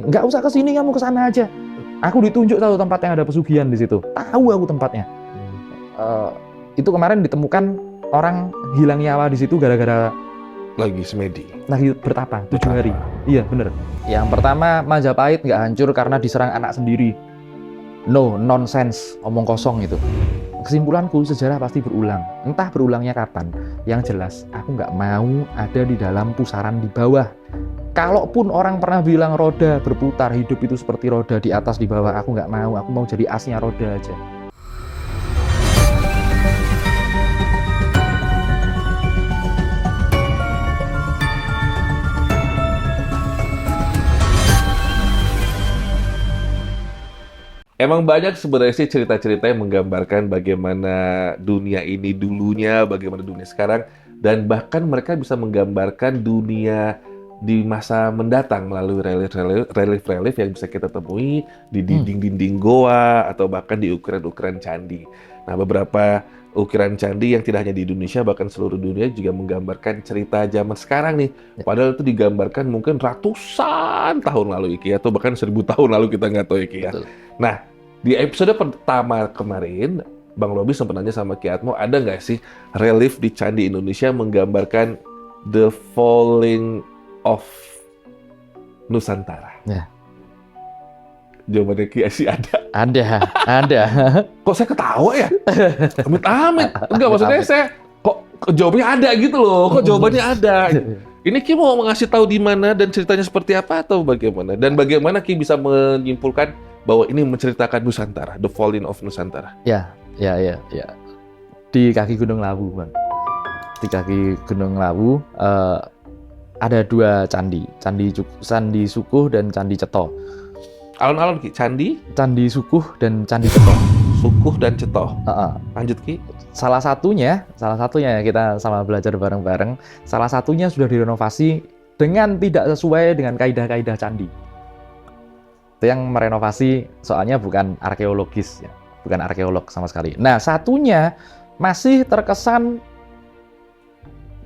nggak usah ke sini, kamu ke sana aja. Aku ditunjuk tahu tempat yang ada pesugihan di situ. Tahu aku tempatnya. Itu kemarin ditemukan orang hilang nyawa di situ gara-gara Lagi semedi. lagi bertapa 7 hari. Iya bener. Yang pertama, Majapahit nggak hancur karena diserang anak sendiri. No, nonsense, omong kosong itu. Kesimpulanku, sejarah pasti berulang. Entah berulangnya kapan. Yang jelas, aku nggak mau ada di dalam pusaran di bawah. Kalaupun orang pernah bilang roda berputar, hidup itu seperti roda di atas di bawah, aku nggak mau. Aku mau jadi asnya roda aja. Emang banyak sebenarnya sih cerita-cerita yang menggambarkan bagaimana dunia ini dulunya, bagaimana dunia sekarang, dan bahkan mereka bisa menggambarkan dunia di masa mendatang melalui relief-relief yang bisa kita temui di dinding-dinding goa atau bahkan di ukiran-ukiran candi. Nah, beberapa ukiran candi yang tidak hanya di Indonesia, bahkan seluruh dunia juga menggambarkan cerita zaman sekarang nih. Padahal itu digambarkan mungkin ratusan tahun lalu Iki, atau bahkan 1000 tahun lalu, kita nggak tahu Iki ya. Betul. Nah, di episode pertama kemarin, Bang Robi sempat nanya sama Ki Atmo, ada nggak sih relief di Candi Indonesia menggambarkan the falling of Nusantara? Ya. Jawabannya Ki sih ada. Ada. Kok saya ketawa ya? Amit-amit. Enggak, maksudnya saya kok jawabnya ada gitu loh. Kok jawabannya ada? Ini Ki mau ngasih tahu di mana dan ceritanya seperti apa atau bagaimana? Dan bagaimana Ki bisa menyimpulkan bahwa ini menceritakan Nusantara, the falling of Nusantara? Ya. Di kaki Gunung Lawu, Bang. Di kaki Gunung Lawu ada 2 candi, Candi Sukuh dan Candi Cetho. Alun-alun Ki, Candi Sukuh dan Candi Cetho. Sukuh dan Cetho. Lanjut Ki. Salah satunya ya, kita sama belajar bareng-bareng. Salah satunya sudah direnovasi dengan tidak sesuai dengan kaidah-kaidah candi. Itu yang merenovasi, soalnya bukan arkeologis ya, bukan arkeolog sama sekali. Nah, satunya masih terkesan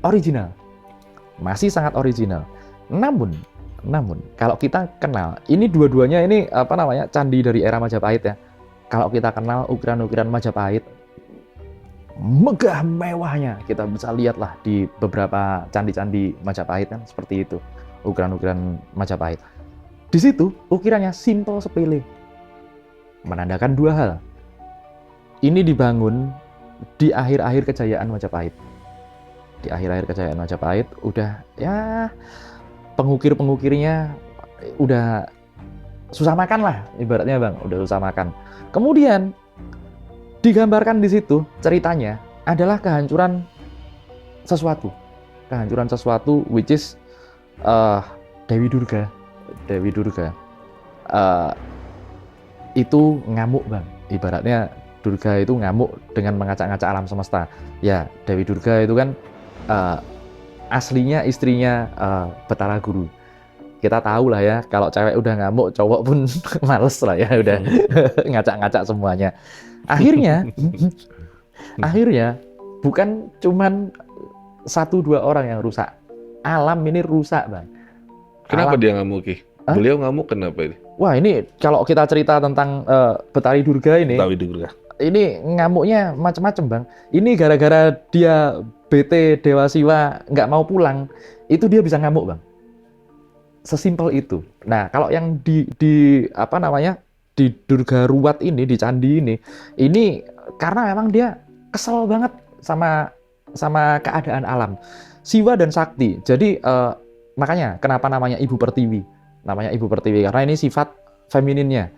original, masih sangat original. Namun kalau kita kenal, ini dua-duanya ini candi dari era Majapahit ya. Kalau kita kenal ukiran-ukiran Majapahit, megah mewahnya, kita bisa lihatlah di beberapa candi-candi Majapahit kan seperti itu, ukiran-ukiran Majapahit. Di situ ukirannya simple sepele, menandakan 2 hal. Ini dibangun di akhir-akhir kejayaan Majapahit. Di akhir-akhir kejayaan Majapahit udah ya, pengukir-pengukirnya udah susah makan lah ibaratnya Bang, udah susah makan. Kemudian digambarkan di situ ceritanya adalah kehancuran sesuatu which is Dewi Durga. Itu ngamuk Bang, ibaratnya Durga itu ngamuk dengan mengacak-ngacak alam semesta. Ya, Dewi Durga itu kan aslinya istrinya Betara Guru. Kita tahu lah ya, kalau cewek udah ngamuk, cowok pun males lah ya, udah ngacak-ngacak semuanya. Akhirnya bukan cuman 1-2 orang yang rusak, alam ini rusak Bang. Kenapa dia ngamuk Ki? Beliau ngamuk kenapa ini? Wah, ini kalau kita cerita tentang Betari Durga ini, ini ngamuknya macam-macam Bang. Ini gara-gara dia bete Dewa Siwa nggak mau pulang, itu dia bisa ngamuk Bang. Sesimpel itu. Nah, kalau yang di Durga Ruwat ini, di candi ini karena memang dia kesel banget sama keadaan alam, Siwa dan Sakti. Jadi makanya kenapa namanya Ibu Pertiwi. Namanya Ibu Pertiwi karena ini sifat femininnya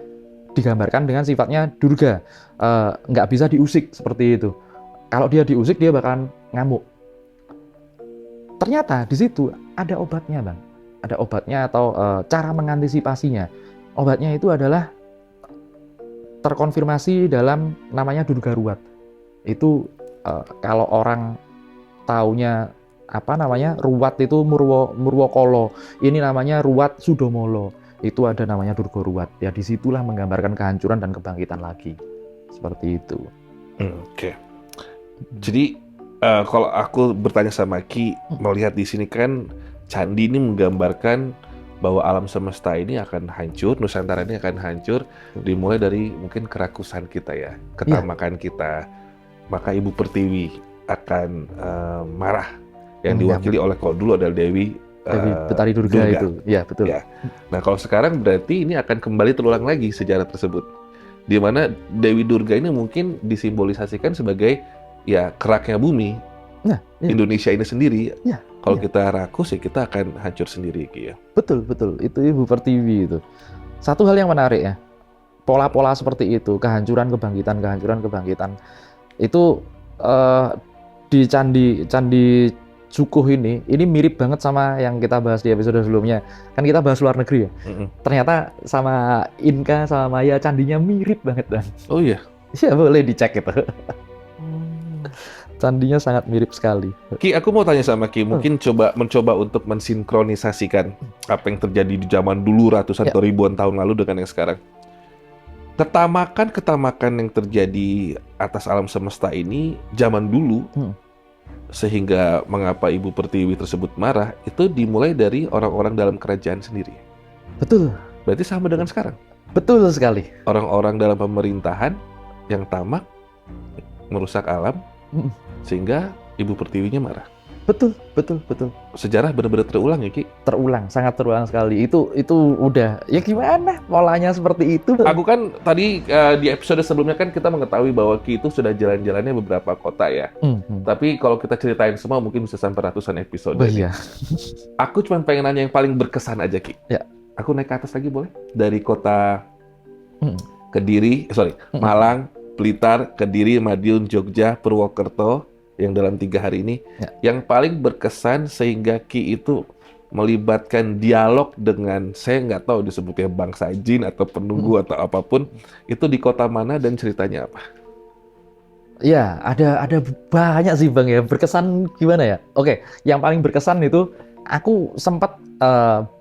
digambarkan dengan sifatnya Durga, nggak bisa diusik seperti itu. Kalau dia diusik dia bakalan ngamuk. Ternyata di situ ada obatnya Bang, ada obatnya atau cara mengantisipasinya. Obatnya itu adalah terkonfirmasi dalam namanya Durga Ruwat. Itu kalau orang taunya Ruwat itu Murwokolo, ini namanya Ruwat Sudomolo. Itu ada namanya Durga Ruwat. Ya disitulah menggambarkan kehancuran dan kebangkitan lagi. Seperti itu. Oke. Jadi kalau aku bertanya sama Ki, melihat di sini kan candi ini menggambarkan bahwa alam semesta ini akan hancur, Nusantara ini akan hancur, dimulai dari mungkin kerakusan kita ya, ketamakan kita. Maka Ibu Pertiwi akan marah, yang diwakili oleh kalau dulu adalah Dewi Betari Durga itu. Ya, betul. Ya. Nah, kalau sekarang berarti ini akan kembali terulang lagi sejarah tersebut. Di mana Dewi Durga ini mungkin disimbolisasikan sebagai ya keraknya bumi. Nah, Indonesia ini sendiri. Ya, kalau kita rakus ya kita akan hancur sendiri ya. Betul. Itu Ibu Pertiwi itu. Satu hal yang menarik ya. Pola-pola seperti itu, kehancuran kebangkitan itu di Candi Jukuh ini mirip banget sama yang kita bahas di episode sebelumnya. Kan kita bahas luar negeri ya. Ternyata sama Inka sama Maya candinya mirip banget Dan. Oh iya? Iya, boleh dicek itu. Candinya sangat mirip sekali. Ki, aku mau tanya sama Ki, mungkin mencoba untuk mensinkronisasikan apa yang terjadi di zaman dulu ratusan atau ribuan tahun lalu dengan yang sekarang. Ketamakan yang terjadi atas alam semesta ini zaman dulu, sehingga mengapa Ibu Pertiwi tersebut marah, itu dimulai dari orang-orang dalam kerajaan sendiri. Betul. Berarti sama dengan sekarang? Betul sekali. Orang-orang dalam pemerintahan yang tamak, merusak alam, sehingga Ibu Pertiwinya marah. Betul. Sejarah benar-benar terulang ya, Ki? Terulang, sangat terulang sekali. Itu udah, ya gimana polanya seperti itu. Aku kan tadi di episode sebelumnya kan kita mengetahui bahwa Ki itu sudah jalan-jalannya beberapa kota ya. Tapi kalau kita ceritain semua mungkin bisa sampai ratusan episode. Iya. Aku cuma pengen nanya yang paling berkesan aja, Ki. Ya. Aku naik ke atas lagi boleh? Dari kota Kediri, Malang, Blitar, Kediri, Madiun, Jogja, Purwokerto, yang dalam 3 hari ini, yang paling berkesan sehingga Ki itu melibatkan dialog dengan, saya nggak tahu disebutnya bangsa jin atau penunggu atau apapun, itu di kota mana dan ceritanya apa? Ya, ada banyak sih Bang ya, berkesan gimana ya? Oke, yang paling berkesan itu, aku sempat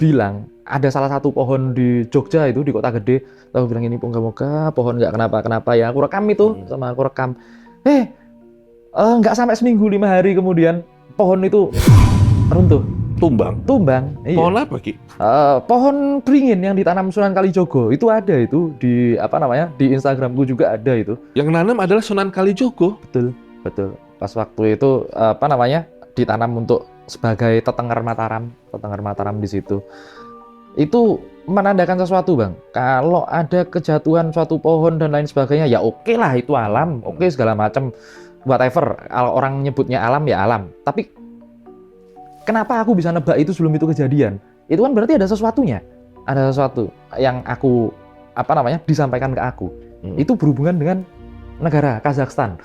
bilang, ada salah satu pohon di Jogja itu, di kota gede, aku bilang ini moga-moga pohon nggak kenapa-kenapa ya, aku rekam itu, aku rekam, nggak sampai seminggu 5 hari kemudian pohon itu runtuh, tumbang. Iya. Pohon apa, Ki? Pohon beringin yang ditanam Sunan Kalijogo itu ada itu di di Instagramku juga ada itu. Yang nanam adalah Sunan Kalijogo. Betul. Pas waktu itu ditanam untuk sebagai tetenger Mataram di situ. Itu menandakan sesuatu Bang. Kalau ada kejatuhan suatu pohon dan lain sebagainya ya oke lah, itu alam, oke segala macam. Whatever, kalau orang nyebutnya alam ya alam. Tapi kenapa aku bisa nebak itu sebelum itu kejadian? Itu kan berarti ada sesuatunya. Ada sesuatu yang aku disampaikan ke aku. Itu berhubungan dengan negara Kazakhstan.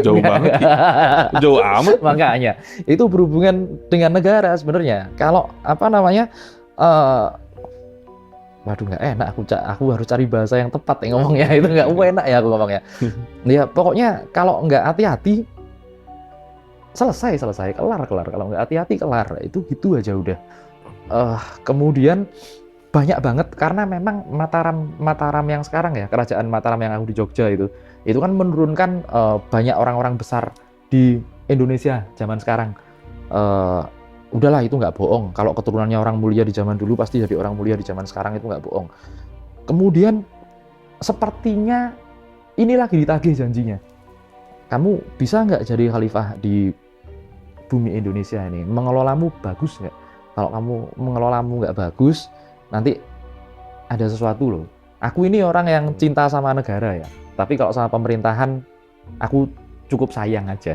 Jauh banget. Jauh amat. Makanya itu berhubungan dengan negara sebenarnya. Kalau waduh nggak enak, aku harus cari bahasa yang tepat ya ngomongnya, itu nggak enak ya aku ngomongnya. Ya pokoknya kalau nggak hati-hati selesai kelar, kalau nggak hati-hati kelar, itu gitu aja udah. Kemudian banyak banget karena memang Mataram yang sekarang ya, kerajaan Mataram yang aku di Jogja itu kan menurunkan banyak orang-orang besar di Indonesia zaman sekarang. Udahlah itu nggak bohong, kalau keturunannya orang mulia di zaman dulu pasti jadi orang mulia di zaman sekarang, itu nggak bohong. Kemudian sepertinya ini lagi ditagih janjinya, kamu bisa nggak jadi khalifah di bumi Indonesia ini, mengelolamu bagus nggak? Kalau kamu mengelolamu nggak bagus, nanti ada sesuatu loh. Aku ini orang yang cinta sama negara ya, tapi kalau sama pemerintahan aku cukup sayang aja.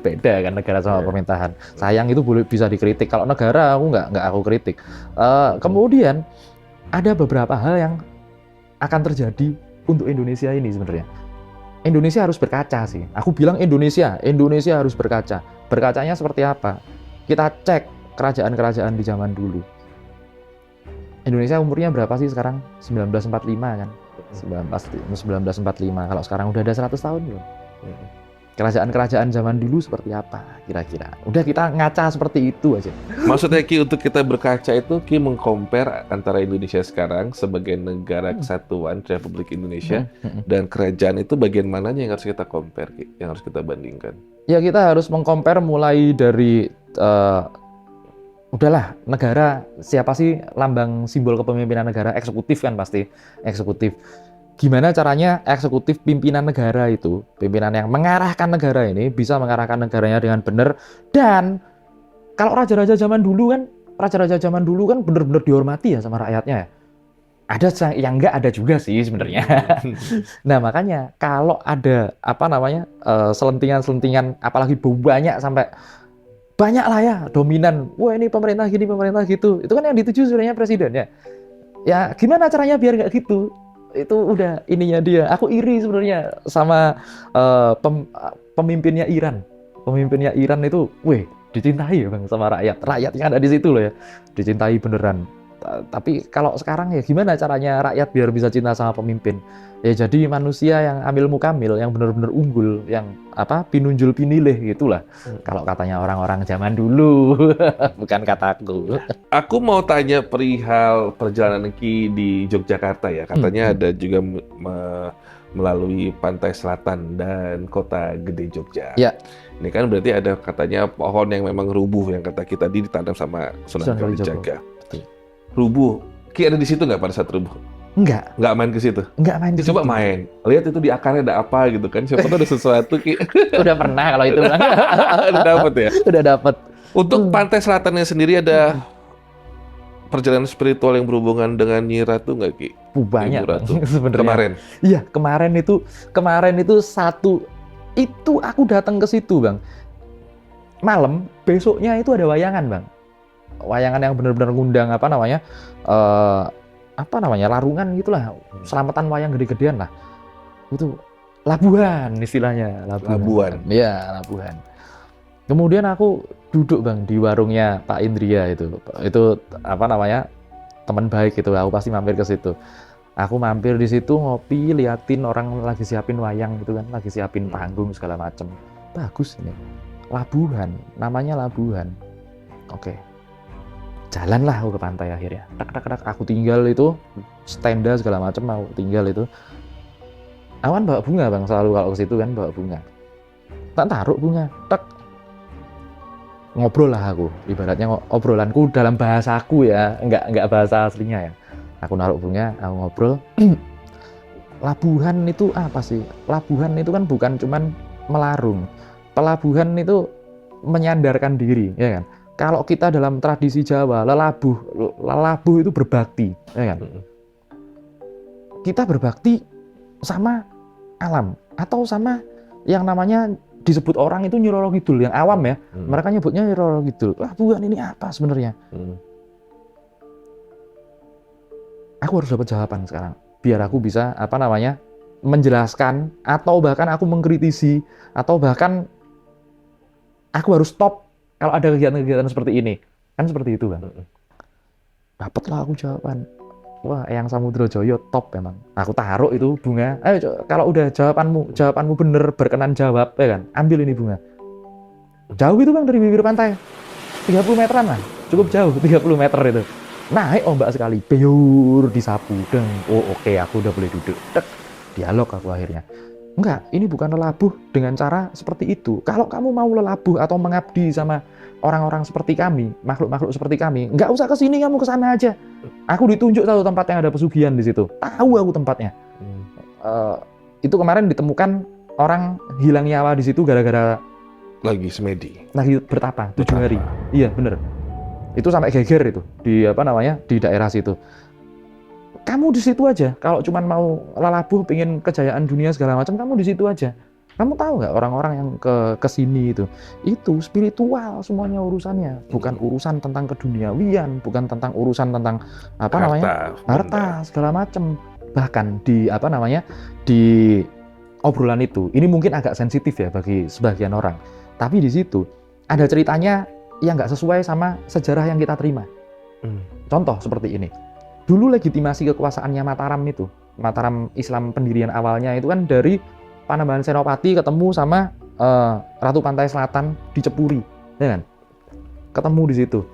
Beda kan negara sama pemerintahan. Sayang itu bisa dikritik. Kalau negara aku nggak aku kritik. Kemudian ada beberapa hal yang akan terjadi untuk Indonesia ini sebenarnya. Indonesia harus berkaca sih. Aku bilang Indonesia harus berkaca. Berkacanya seperti apa? Kita cek kerajaan-kerajaan di zaman dulu. Indonesia umurnya berapa sih sekarang? 1945 kan? 1945. Kalau sekarang udah ada 100 tahun belum? Kerajaan-kerajaan zaman dulu seperti apa kira-kira? Udah kita ngaca seperti itu aja. Maksudnya Ki, untuk kita berkaca itu Ki mengcompare antara Indonesia sekarang sebagai negara kesatuan Republik Indonesia dan kerajaan itu bagian mananya yang harus kita compare, Ki? Yang harus kita bandingkan? Ya kita harus mengcompare mulai dari udahlah, negara siapa sih lambang simbol kepemimpinan negara? Eksekutif kan pasti, eksekutif. Gimana caranya eksekutif pimpinan negara itu, pimpinan yang mengarahkan negara ini bisa mengarahkan negaranya dengan benar. Dan kalau raja-raja zaman dulu kan, benar-benar dihormati ya sama rakyatnya ya. Ada yang enggak, ada juga sih sebenarnya. Nah makanya kalau ada apa namanya selentingan-selentingan, apalagi banyak sampai banyak lah ya dominan. Wah ini pemerintah gini, pemerintah gitu. Itu kan yang dituju sebenarnya presidennya. Ya gimana caranya biar nggak gitu? Itu udah ininya dia. Aku iri sebenarnya sama pemimpinnya Iran. Pemimpinnya Iran itu, weh, dicintai ya bang sama rakyat. Rakyat yang ada di situ loh ya, dicintai beneran. Tapi kalau sekarang ya gimana caranya rakyat biar bisa cinta sama pemimpin? Ya jadi manusia yang amil mukamil, yang benar-benar unggul, yang apa pinunjul pinilih gitulah. Kalau katanya orang-orang zaman dulu, bukan kataku. Aku mau tanya perihal perjalanan Ki di Yogyakarta ya. Katanya ada juga melalui pantai selatan dan kota gede Jogja. Ya. Ini kan berarti ada katanya pohon yang memang rubuh yang kata kita tadi ditanam sama Sunan Kalijaga. Rubuh. Ki ada di situ nggak pada saat rubuh? Enggak main ke situ. Enggak main. Coba main. Lihat itu di akarnya ada apa gitu kan. Siapa tahu ada sesuatu Ki. Udah pernah kalau itu. Udah dapet ya? Udah dapet. Untuk pantai selatannya sendiri ada perjalanan spiritual yang berhubungan dengan Nyi Ratu nggak Ki? Banyak sebenarnya. Kemarin? Iya, kemarin itu satu, itu aku datang ke situ bang. Malam, besoknya itu ada wayangan bang. Wayangan yang benar-benar ngundang larungan gitulah, selamatan wayang gede-gedean lah. Itu labuhan istilahnya, labuhan. Iya, labuhan. Kemudian aku duduk bang di warungnya Pak Indria itu teman baik itu, aku pasti mampir ke situ. Aku mampir di situ ngopi, liatin orang lagi siapin wayang gitu kan, lagi siapin panggung segala macem. Bagus ini, labuhan, namanya labuhan. Oke. Jalanlah aku ke pantai akhirnya. Tak, aku tinggal itu, tenda segala macam aku tinggal itu. Awan bawa bunga bang, selalu kalau ke situ kan bawa bunga. Tak taruh bunga, tak ngobrol lah aku. Ibaratnya obrolanku dalam bahasaku ya, enggak bahasa aslinya ya. Aku naruh bunga, aku ngobrol. Labuhan itu apa sih? Labuhan itu kan bukan cuman melarung. Pelabuhan itu menyandarkan diri, ya kan? Kalau kita dalam tradisi Jawa, lelabuh itu berbakti, ya kan? Kita berbakti sama alam atau sama yang namanya disebut orang itu Nyi Roro Kidul, yang awam ya. Mereka nyebutnya Nyi Roro Kidul. Labuhan ini apa sebenarnya? Aku harus dapat jawaban sekarang, biar aku bisa menjelaskan atau bahkan aku mengkritisi atau bahkan aku harus stop kalau ada kegiatan-kegiatan seperti ini, kan seperti itu kan. Dapatlah aku jawaban. Wah, Eyang Samudro Joyo top memang. Aku taruh itu bunga. Ayo, kalau udah jawabanmu bener, berkenan jawab, ya kan? Ambil ini bunga. Jauh itu bang dari bibir pantai, 30 meteran lah, cukup jauh, 30 meter itu. Naik ombak sekali, beyur disapu, deng. Oh oke, aku udah boleh duduk. Dek, dialog aku akhirnya. Enggak, ini bukan lelabuh dengan cara seperti itu. Kalau kamu mau lelabuh atau mengabdi sama orang-orang seperti kami, makhluk-makhluk seperti kami, enggak usah ke sini, kamu ke sana aja. Aku ditunjuk satu tempat yang ada pesugihan di situ. Tahu aku tempatnya. Itu kemarin ditemukan orang hilang nyawa di situ gara-gara lagi semedi. Lagi bertapa 7 hari. Iya, bener. Itu sampai geger itu di di daerah situ. Kamu di situ aja. Kalau cuma mau lelabuh, pengen kejayaan dunia segala macam, kamu di situ aja. Kamu tahu nggak orang-orang yang ke sini itu spiritual semuanya urusannya, bukan urusan tentang keduniawian, bukan tentang urusan tentang harta segala macam. Bahkan di di obrolan itu, ini mungkin agak sensitif ya bagi sebagian orang. Tapi di situ ada ceritanya yang nggak sesuai sama sejarah yang kita terima. Contoh seperti ini. Dulu legitimasi kekuasaannya Mataram Islam pendirian awalnya itu kan dari Panembahan Senopati ketemu sama Ratu Pantai Selatan di Cepuri, ya kan? Ketemu di situ.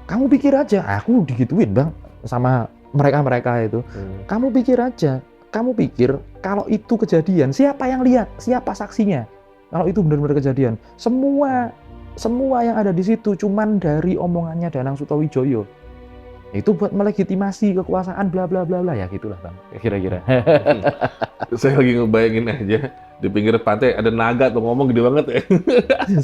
Kamu pikir aja, aku digituin bang sama mereka itu. Kamu pikir aja, kalau itu kejadian, siapa yang lihat, siapa saksinya? Kalau itu benar-benar kejadian, semua semua yang ada di situ cuman dari omongannya Danang Sutawijoyo. Itu buat melegitimasi kekuasaan bla bla bla bla ya gitulah Bang. Kira-kira. Saya lagi ngebayangin aja di pinggir pantai ada naga tuh ngomong gede banget ya.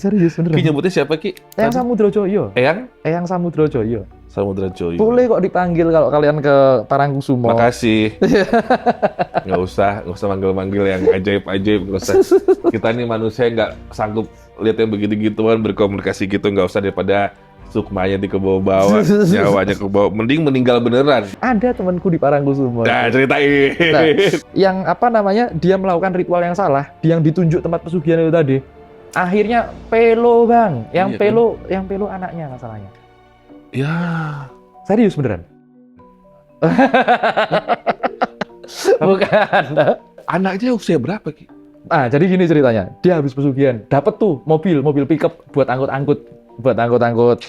Serius Ki beneran. nyebutnya siapa Ki? Eyang Tadi? Samudrojoyo. Eyang Samudrojoyo. Samudra Joyo. Boleh kok dipanggil kalau kalian ke Parangkusumo. Makasih. Nggak usah manggil-manggil yang ajaib-ajaib, nggak usah. Kita nih manusia nggak sanggup lihat yang begitu-gituan, berkomunikasi gitu, nggak usah daripada sukmanya di kebawa-bawa, nyawanya ke bawah. Mending meninggal beneran. Ada temanku di Parangkusumo. Nah, ceritain. Nah, yang apa namanya, dia melakukan ritual yang salah, yang ditunjuk tempat pesugihan itu tadi. Akhirnya pelo Bang, yang Iya kan? pelo anaknya masalahnya. Ya, Serius beneran? Bukan. anaknya usia berapa Ki? Ah, jadi gini ceritanya. Dia habis pesugihan, dapat tuh mobil pickup buat angkut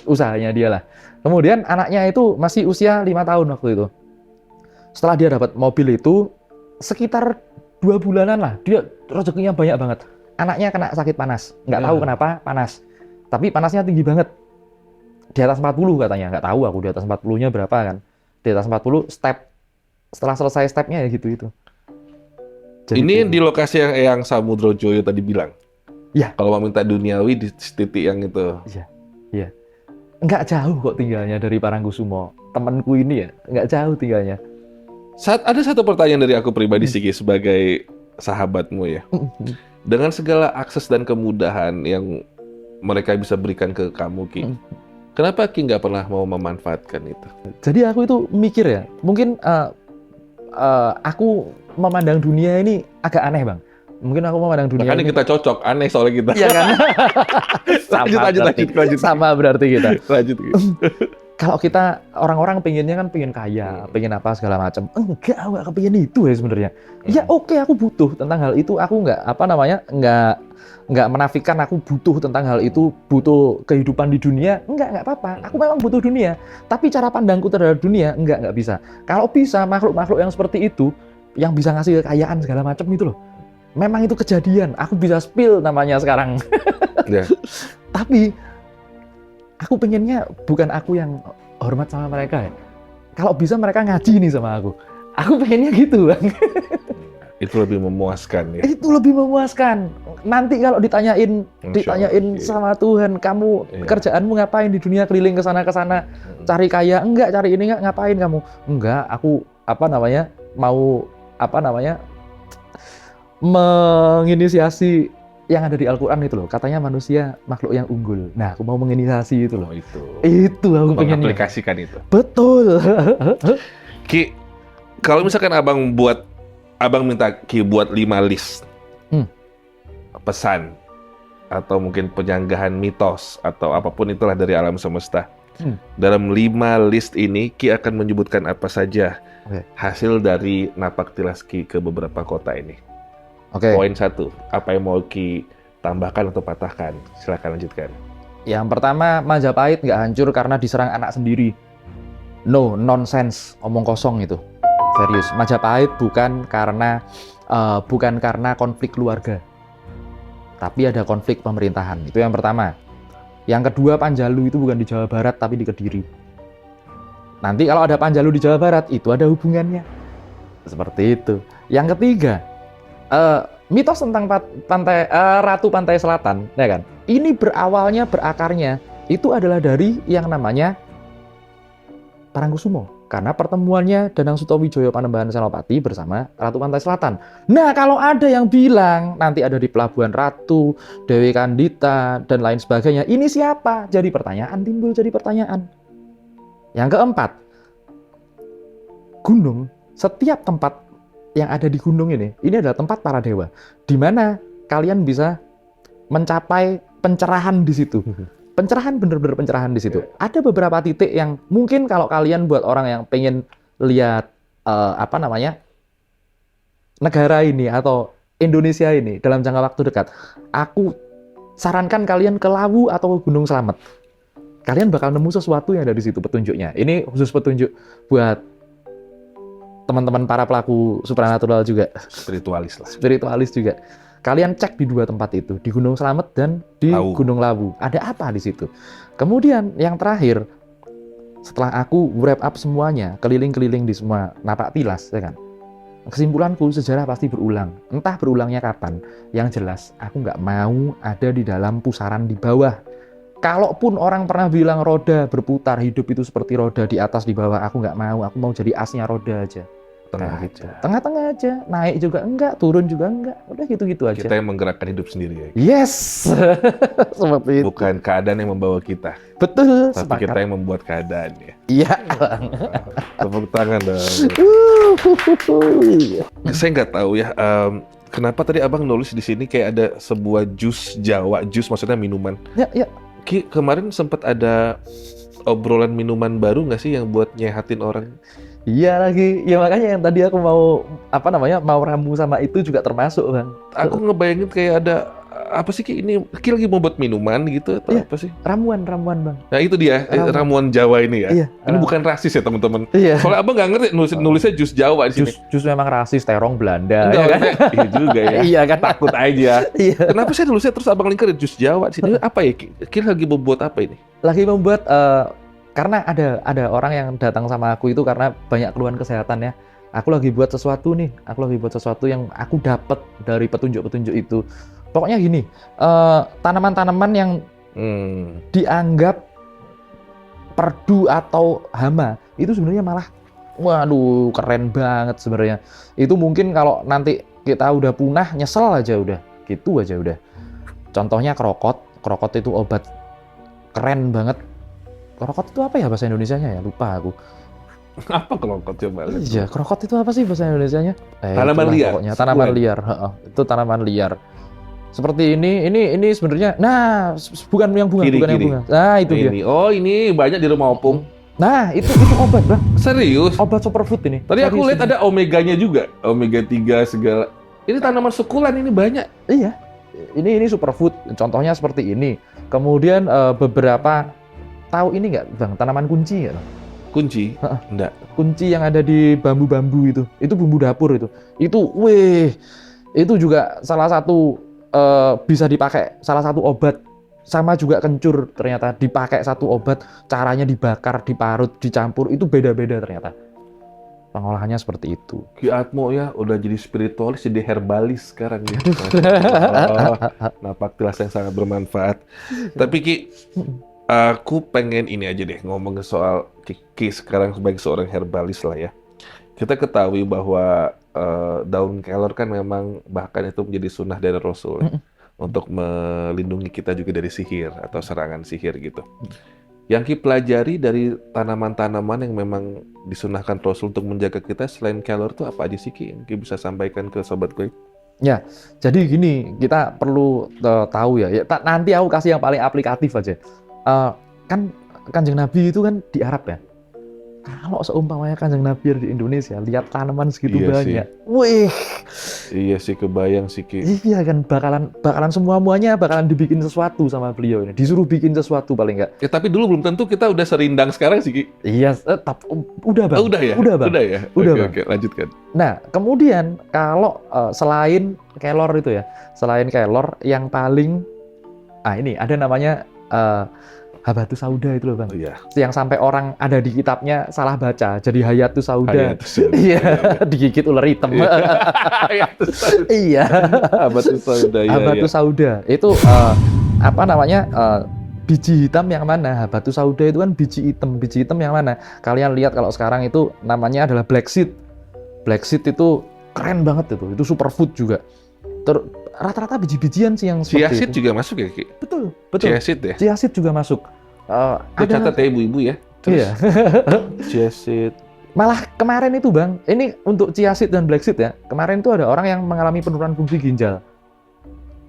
usahanya dia lah. Kemudian anaknya itu masih usia 5 tahun waktu itu. Setelah dia dapat mobil itu, sekitar 2 bulanan lah, dia rezekinya banyak banget. Anaknya kena sakit panas, nggak tahu kenapa panas. Tapi panasnya tinggi banget. Di atas 40 katanya, nggak tahu aku di atas 40-nya berapa kan. Di atas 40 step. Setelah selesai stepnya ya gitu. Jadi Ini gitu. di lokasi yang Samudra Joyo tadi bilang. Ya. Kalau mau minta duniawi di titik yang itu. Iya. Nggak jauh kok tinggalnya dari Parangkusumo. Temanku ini ya, nggak jauh tinggalnya. Ada satu pertanyaan dari aku pribadi sih Ki, sebagai sahabatmu ya. Dengan segala akses dan kemudahan yang mereka bisa berikan ke kamu Ki, kenapa Ki nggak pernah mau memanfaatkan itu? Jadi aku itu mikir ya, mungkin aku memandang dunia ini agak aneh Bang. Mungkin aku memandang dunia Makanya ini. kita cocok, aneh soalnya kita. Iya kan? Lanjut. Sama berarti kita. Lanjut Ki. Kalau kita orang-orang pengennya kan pengen kaya, pengen apa segala macam. Enggak, aku nggak kepingin itu ya sebenarnya. Ya oke, aku butuh tentang hal itu. Aku nggak menafikan aku butuh tentang hal itu, butuh kehidupan di dunia. Enggak apa-apa. Aku memang butuh dunia. Tapi cara pandangku terhadap dunia nggak bisa. Kalau bisa makhluk-makhluk yang seperti itu, yang bisa ngasih kekayaan segala macam itu loh. Memang itu kejadian. Aku bisa spill namanya sekarang. Ya. Tapi aku pengennya bukan aku yang hormat sama mereka ya. Kalau bisa mereka ngaji nih sama aku. Aku pengennya gitu Bang. Itu lebih memuaskan ya. Itu lebih memuaskan. Nanti kalau ditanyain Insya Allah, iya. sama Tuhan, kamu Iya. kerjaanmu ngapain di dunia, keliling ke sana cari kaya? Enggak, cari ini enggak, ngapain kamu? Enggak, aku mau menginisiasi yang ada di Al-Quran itu loh. Katanya manusia makhluk yang unggul. Nah, aku mau menginisiasi itu loh. Oh, itu. Itu aku pengennya. Mengaplikasikan itu. Betul. Ki, kalau misalkan abang minta Ki buat 5 list pesan atau mungkin penyanggahan mitos atau apapun itulah dari alam semesta. Dalam 5 list ini Ki akan menyebutkan apa saja hasil dari napak tilas Ki ke beberapa kota ini. Oke. Poin 1, apa yang mau Ki tambahkan atau patahkan? Silakan lanjutkan. Yang pertama, Majapahit nggak hancur karena diserang anak sendiri. No, nonsense, omong kosong itu. Serius, Majapahit bukan karena konflik keluarga, tapi ada konflik pemerintahan. Itu yang pertama. Yang kedua, Panjalu itu bukan di Jawa Barat, tapi di Kediri. Nanti kalau ada Panjalu di Jawa Barat, itu ada hubungannya. Seperti itu. Yang ketiga, mitos tentang Ratu Pantai Selatan, ya kan? Ini berakarnya itu adalah dari yang namanya Parangkusumo. Karena pertemuannya Danang Sutawijoyo Panembahan Senopati bersama Ratu Pantai Selatan. Nah, kalau ada yang bilang nanti ada di Pelabuhan Ratu, Dewi Kandita, dan lain sebagainya, ini siapa? Timbul jadi pertanyaan. Yang keempat, gunung, setiap tempat yang ada di gunung ini adalah tempat para dewa. Di mana kalian bisa mencapai pencerahan di situ. Pencerahan, bener-bener pencerahan di situ. Ada beberapa titik yang mungkin kalau kalian buat orang yang pengen lihat negara ini atau Indonesia ini dalam jangka waktu dekat, aku sarankan kalian ke Lawu atau Gunung Slamet. Kalian bakal nemu sesuatu yang ada di situ petunjuknya. Ini khusus petunjuk buat teman-teman para pelaku supranatural juga. Spiritualis lah. Spiritualis juga. Kalian cek di 2 tempat itu, di Gunung Slamet dan di Lawu. Gunung Lawu. Ada apa di situ? Kemudian yang terakhir, setelah aku wrap up semuanya, keliling-keliling di semua napak tilas, ya kan? Kesimpulanku, sejarah pasti berulang. Entah berulangnya kapan. Yang jelas, aku nggak mau ada di dalam pusaran di bawah. Kalaupun orang pernah bilang roda berputar, hidup itu seperti roda di atas di bawah, aku nggak mau. Aku mau jadi asnya roda aja. Tengah Kayak gitu. aja. Tengah-tengah aja. Naik juga enggak, turun juga enggak. Udah gitu-gitu aja. Kita yang menggerakkan hidup sendiri ya. Yes! Seperti itu. Bukan keadaan yang membawa kita, Betul, tapi sepakat. kita yang membuat keadaan ya. Iya. Tepuk tangan dong. Saya nggak tahu ya, kenapa tadi abang nulis di sini kayak ada sebuah jus Jawa, jus maksudnya minuman. Ya, ya. Ki, kemarin sempat ada obrolan minuman baru nggak sih yang buat nyehatin orang? Iya lagi. Ya makanya yang tadi aku mau mau ramu sama itu juga termasuk, Bang. Aku ngebayangin kayak ada apa sih Ki, ini Ki lagi mau buat minuman gitu atau Iya. apa sih? Ramuan, Bang. Nah itu dia, ramuan Jawa ini ya. Iya. Ini bukan rasis ya teman-teman. Iya. Soalnya abang nggak ngerti nulisnya jus Jawa di sini. Jus memang rasis, terong Belanda. Enggak, ya kan? maksudnya, iya juga ya. Iya kan? Takut aja. Iya. Kenapa saya nulisnya terus abang lingkarin jus Jawa di sini? Apa ya Ki? Ki lagi mau buat apa ini? Lagi membuat karena ada orang yang datang sama aku itu karena banyak keluhan kesehatan ya. Aku lagi buat sesuatu nih. Aku lagi buat sesuatu yang aku dapat dari petunjuk-petunjuk itu. Pokoknya gini, tanaman-tanaman yang dianggap perdu atau hama itu sebenarnya malah, waduh, keren banget sebenarnya. Itu mungkin kalau nanti kita udah punah, nyesel aja udah, gitu aja udah. Contohnya krokot itu obat keren banget. Krokot itu apa ya bahasa Indonesianya ya? Lupa aku. Apa kelongkot coba? Iya, krokot itu apa sih bahasa Indonesianya? Tanaman Itulah liar. Pokoknya tanaman Sukulen. liar. Heeh, itu tanaman liar. Seperti ini sebenarnya. Nah, bukan yang bunga, bukan yang Kiri-kiri. bunga. Nah, itu dia. Ini. Oh ini banyak di rumah opung. Nah, itu obat, Bang. Serius? Obat superfood ini. Tadi aku Serius lihat ini. ada omeganya juga, omega 3 segala. Ini tanaman sukulen ini banyak. Iya. Ini superfood. Contohnya seperti ini. Kemudian beberapa tahu ini nggak, Bang? Tanaman kunci nggak, Bang? Kunci? Heeh. Enggak. Kunci yang ada di bambu-bambu itu bumbu dapur itu. Itu juga salah satu bisa dipakai salah satu obat. Sama juga kencur ternyata dipakai satu obat, caranya dibakar, diparut, dicampur itu beda-beda ternyata. Pengolahannya seperti itu. Ki Atmo ya udah jadi spiritualis, jadi herbalis sekarang ya. Napak tilas yang sangat bermanfaat. Tapi Ki, aku pengen ini aja deh ngomong soal Ki sekarang sebagai seorang herbalis lah ya. Kita ketahui bahwa daun kelor kan memang bahkan itu menjadi sunnah dari Rasul ya, untuk melindungi kita juga dari sihir atau serangan sihir gitu. Yang Ki pelajari dari tanaman-tanaman yang memang disunahkan Rasul untuk menjaga kita selain kelor itu apa aja sih Ki yang Ki bisa sampaikan ke sobat gue? Ya, jadi gini, kita perlu tahu ya. Nanti aku kasih yang paling aplikatif aja. Kan Kanjeng Nabi itu kan di Arab ya. Kalau seumpamanya Kanjeng Nabi ada di Indonesia, lihat tanaman segitu Iya banyak. Wih, Iya sih kebayang sih Ki. iya kan bakalan semuanya bakalan dibikin sesuatu sama beliau ini. Disuruh bikin sesuatu paling enggak. Ya tapi dulu belum tentu kita udah serindang sekarang sih Ki. Iya, udah Bang. Oh, udah ya? Udah, Bang. Udah ya? Udah, Oke, Bang. oke, lanjutkan. Nah, kemudian kalau selain kelor itu ya, selain kelor yang paling ini ada namanya Habatus Sauda itu loh Bang. Oh iya. Yang sampai orang ada di kitabnya salah baca, jadi Hayatus Sauda. Hayatus Sauda. Iya, digigit ular hitam. Hayatus Sauda. Iya. Habatus Sauda. Iya, Habatus Sauda itu biji hitam yang mana? Habatus Sauda itu kan biji hitam. Biji hitam yang mana? Kalian lihat kalau sekarang itu namanya adalah black seed. Black seed itu keren banget itu. Itu superfood juga. Rata-rata biji-bijian sih yang Chia seperti seed itu. juga masuk ya Ki? Betul. Chia seed ya? Chia seed juga masuk. Itu catat ya ibu-ibu ya. Terus Iya. chia seed. Malah kemarin itu Bang, ini untuk chia seed dan black seed ya. Kemarin itu ada orang yang mengalami penurunan fungsi ginjal.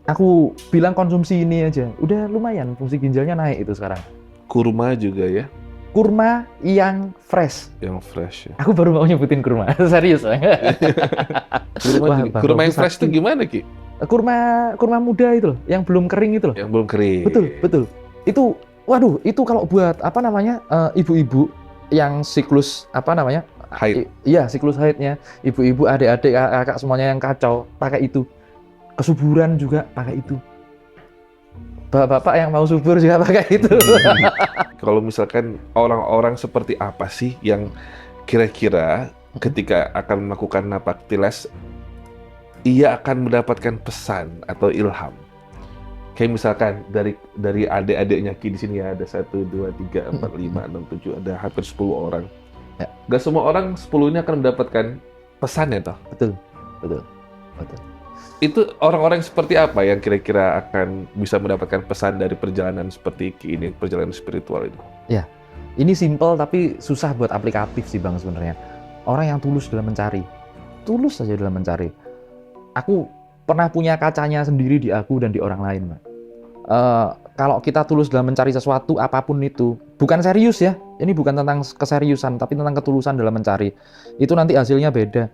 Aku bilang konsumsi ini aja, udah lumayan fungsi ginjalnya naik itu sekarang. Kurma juga ya, Kurma yang fresh. yang fresh ya. Aku baru mau nyebutin kurma, serius Bang. Wah, Bang, Kurma yang Rocky fresh itu sakti. gimana Ki? Kurma muda itu loh, yang belum kering itu loh. Yang belum kering. Betul. Itu, waduh, itu kalau buat ibu-ibu yang siklus Haid. Iya, siklus haidnya, ibu-ibu, adik-adik, kakak semuanya yang kacau, pakai itu. kesuburan juga pakai itu. Bapak-bapak yang mau subur juga pakai itu. Kalau misalkan orang-orang seperti apa sih yang kira-kira ketika akan melakukan napaktilas ia akan mendapatkan pesan atau ilham? Kayak misalkan dari adik-adiknya Ki di sini ya, ada 1, 2, 3, 4, 5, 6, 7, ada hampir 10 orang. Ya. Gak semua orang 10 ini akan mendapatkan pesan ya toh? Betul. Itu orang-orang seperti apa yang kira-kira akan bisa mendapatkan pesan dari perjalanan seperti Ki ini, perjalanan spiritual itu? Ya, ini simple tapi susah buat aplikatif sih Bang sebenarnya. Orang yang tulus dalam mencari. Tulus saja dalam mencari. Aku pernah punya kacanya sendiri di aku dan di orang lain, Bang. Kalau kita tulus dalam mencari sesuatu apapun itu, bukan serius ya, ini bukan tentang keseriusan tapi tentang ketulusan dalam mencari, itu nanti hasilnya beda.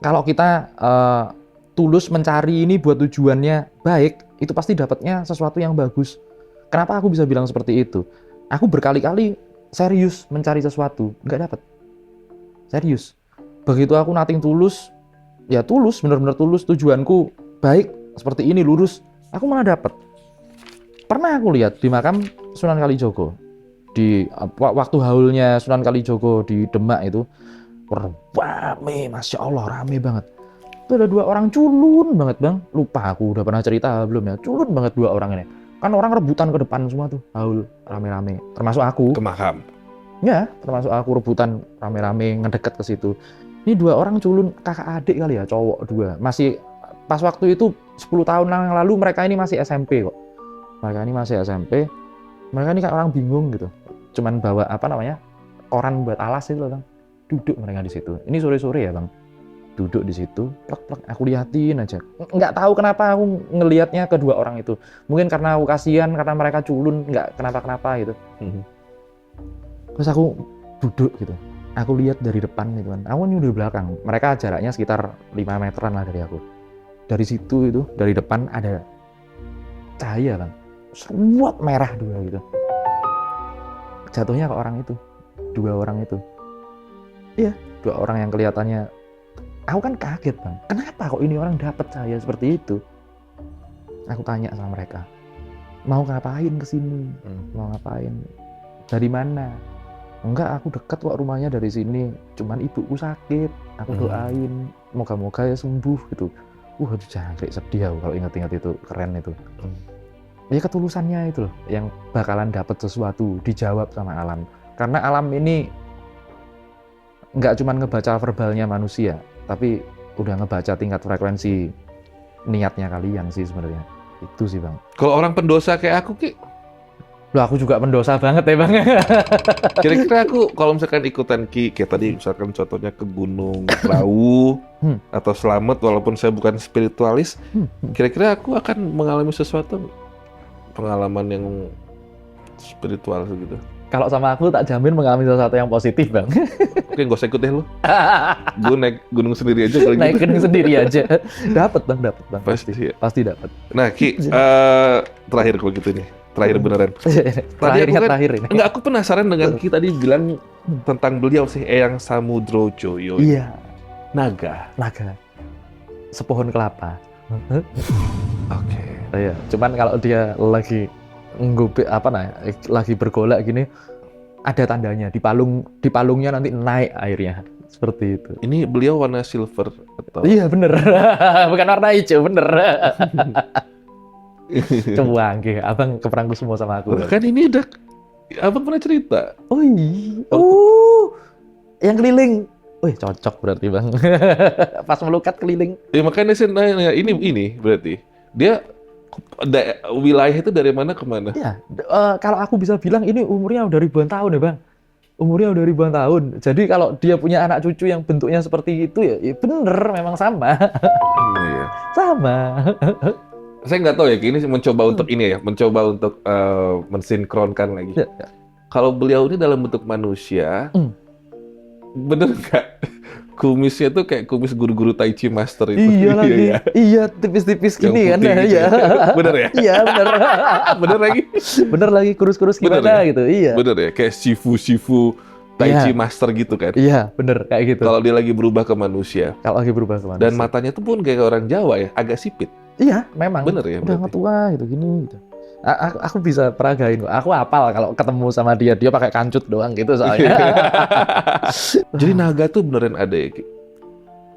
Kalau kita tulus mencari ini buat tujuannya baik, itu pasti dapatnya sesuatu yang bagus. Kenapa aku bisa bilang seperti itu? Aku berkali-kali serius mencari sesuatu, nggak dapat. Serius. Begitu aku nating tulus, ya tulus, benar-benar tulus, tujuanku baik, seperti ini, lurus, aku malah dapat. Pernah aku lihat di makam Sunan Kalijogo, di waktu haulnya Sunan Kalijogo di Demak itu, rame, Masya Allah, rame banget. Itu ada 2 orang culun banget Bang, lupa aku udah pernah cerita belum ya, culun banget 2 orang ini. Kan orang rebutan ke depan semua tuh, haul, rame-rame, termasuk aku. Ke makam? Ya, termasuk aku rebutan rame-rame ngedeket ke situ. Ini 2 orang culun, kakak adik kali ya, cowok 2. Masih, pas waktu itu 10 tahun yang lalu mereka ini masih SMP kok. Mereka ini masih SMP, mereka ini kayak orang bingung gitu. Cuman bawa koran buat alas itu loh Bang. Duduk mereka di situ. Ini sore-sore ya Bang. Duduk di situ, plek-plek, aku liatin aja. Nggak tahu kenapa aku ngelihatnya kedua orang itu. Mungkin karena aku kasihan, karena mereka culun, nggak kenapa-kenapa gitu. Terus aku duduk gitu. Aku lihat dari depan gitu kan. Aku nyudah di belakang. Mereka jaraknya sekitar 5 meteran lah dari aku. Dari situ itu, dari depan ada cahaya Bang. Seruat merah 2 gitu. Jatuhnya ke orang itu. 2 orang itu. Iya, 2 orang yang kelihatannya. Aku kan kaget Bang. Kenapa kok ini orang dapat cahaya seperti itu? Aku tanya sama mereka. Mau ngapain kesini? Mau ngapain? Dari mana? Enggak, aku dekat kok rumahnya dari sini. Cuman ibuku sakit. Aku doain. Moga-moga ya sembuh gitu. Aduh jangkrik, sedih aku kalau ingat-ingat itu. Keren itu. Ya ketulusannya itu loh, yang bakalan dapat sesuatu, dijawab sama alam. Karena alam ini nggak cuma ngebaca verbalnya manusia, tapi udah ngebaca tingkat frekuensi niatnya kalian sih sebenarnya. Itu sih Bang. Kalau orang pendosa kayak aku Ki, loh aku juga pendosa banget ya Bang. kira-kira aku kalau misalkan ikutan Ki, kayak tadi misalkan contohnya ke Gunung Lawu atau Slamet, walaupun saya bukan spiritualis, kira-kira aku akan mengalami sesuatu pengalaman yang spiritual gitu. Kalau sama aku tak jamin mengalami sesuatu yang positif Bang. Oke, nggak usah ikut deh lu. Gue naik gunung sendiri aja kali Naik gitu. gunung sendiri aja. Dapat Bang. Pasti ya. Pasti dapat. Nah Ki, terakhir kalau gitu nih. Terakhir beneran. Terakhir ini. Enggak, aku penasaran dengan Ki tadi bilang tentang beliau sih, Eyang Samudrojoyo. Iya. Naga. Sepohon kelapa. Oke. Iya, cuman kalau dia lagi lagi bergolak gini, ada tandanya di palungnya nanti naik airnya seperti itu. Ini beliau warna silver atau? Iya bener, bukan warna hijau bener. Coba abang keperangku semua sama aku. Kan ini udah abang pernah cerita. Oh iya. Yang keliling. Wih cocok berarti Bang. Pas melukat keliling. Ya makanya saya nanya, ini berarti dia wilayah itu dari mana ke mana? Iya, kalau aku bisa bilang ini umurnya udah ribuan tahun ya Bang. Umurnya udah ribuan tahun. Jadi kalau dia punya anak cucu yang bentuknya seperti itu ya bener memang sama. Iya. Sama. Saya nggak tahu ya, ini mencoba untuk ini ya, mencoba untuk mensinkronkan lagi. Ya. Kalau beliau ini dalam bentuk manusia, bener nggak? Kumisnya tuh kayak kumis guru-guru Tai Chi Master itu. Iya lagi. Ya. Iya, tipis-tipis gini kan. Gitu Iya. Bener ya? Iya, bener. Bener lagi? Bener lagi, kurus-kurus gimana Bener ya? gitu. Iya. Bener ya? Kayak Shifu Tai Chi Master gitu kan? Iya, bener kayak gitu. Kalau dia lagi berubah ke manusia. Kalau lagi berubah ke manusia. Dan matanya tuh pun kayak orang Jawa ya, agak sipit. Iya, memang. Bener ya Udah berarti? ngetua gitu gini gitu. Aku bisa peragain kok. Aku hafal kalau ketemu sama dia pakai kancut doang gitu soalnya. Jadi naga tuh beneran ada ya, Ki?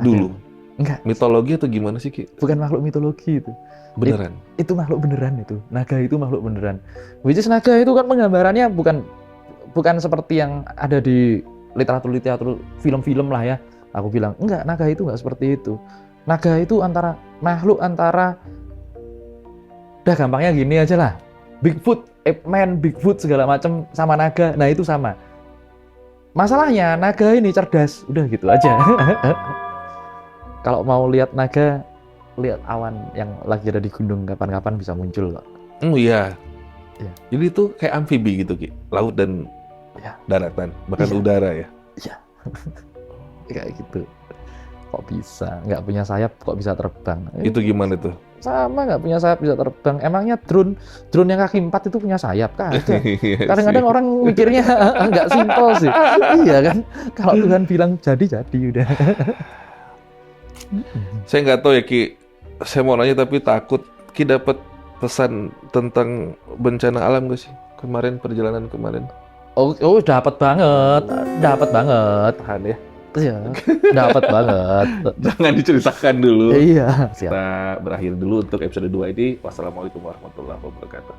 Dulu? Ada. Enggak, Mitologi atau gimana sih, Ki? bukan makhluk mitologi itu. Beneran? Itu makhluk beneran itu. Naga itu makhluk beneran. Which is naga itu kan penggambarannya bukan seperti yang ada di literatur film-film lah ya. Aku bilang, enggak, naga itu enggak seperti itu. Naga itu makhluk antara udah gampangnya gini aja lah. Bigfoot, Ape Man, Bigfoot segala macam sama naga. Nah, itu sama. Masalahnya naga ini cerdas. Udah gitu aja. Kalau mau lihat naga, lihat awan yang lagi ada di gunung kapan-kapan bisa muncul kok. Oh iya. Iya. Jadi itu kayak amfibi gitu, Ki? Laut dan Iya. daratan, bahkan Iya. udara ya? Kayak gitu. Kok bisa? Nggak punya sayap kok bisa terbang? Itu gimana tuh? Sama nggak punya sayap bisa terbang. Emangnya drone yang kaki 4 itu punya sayap? Kagak. Iya Kadang-kadang sih. orang mikirnya nggak simpel sih. Iya kan? Kalau Tuhan bilang jadi udah. Saya nggak tahu ya, Ki. Saya mau nanya tapi takut. Ki dapat pesan tentang bencana alam gak sih? Perjalanan kemarin. Oh, dapat banget. Tahan ya. Iya, dapat banget. Jangan diceritakan dulu. Iya, siap. Kita berakhir dulu untuk episode 2 ini. Wassalamualaikum warahmatullahi wabarakatuh.